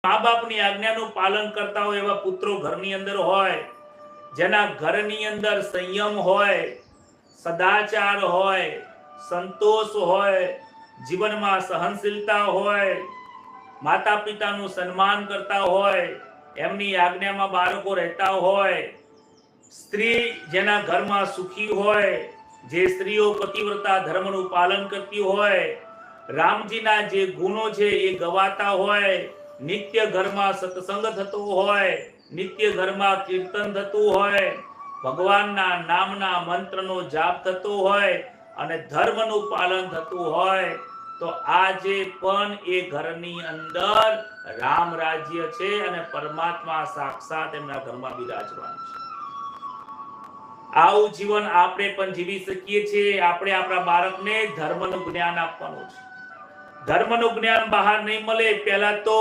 મા બાપની આજ્ઞાનું પાલન કરતા હોય એવા પુત્રો ઘરની અંદર હોય, જેના ઘરની અંદર સંયમ હોય, સદાચાર હોય, સંતોષ હોય, જીવનમાં સહનશીલતા હોય, માતા પિતાનું સન્માન કરતા હોય, એમની આજ્ઞામાં બાળકો રહેતા હોય, સ્ત્રી જેના ઘરમાં સુખી હોય, જે સ્ત્રીઓ પતિવ્રતા ધર્મનું પાલન કરતી હોય, રામજીના જે ગુણો છે એ ગવાતા હોય, નિત્ય ઘરમાં સત્સંગ થતો હોય, નિત્ય ઘરમાં કીર્તન થતું હોય, ભગવાનના નામના મંત્રનો જાપ થતો હોય અને ધર્મનું પાલન થતું હોય, તો આજે પણ એ ઘરની અંદર રામ રાજ્ય છે અને પરમાત્મા સાક્ષાત એમના ઘરમાં બિરાજમાન છે. આવું જીવન આપણે પણ જીવી શકીએ છીએ. આપણે આપણા બાળકને ધર્મનું જ્ઞાન આપવાનું છે. ધર્મનું જ્ઞાન બહાર નહીં મળે. પહેલા તો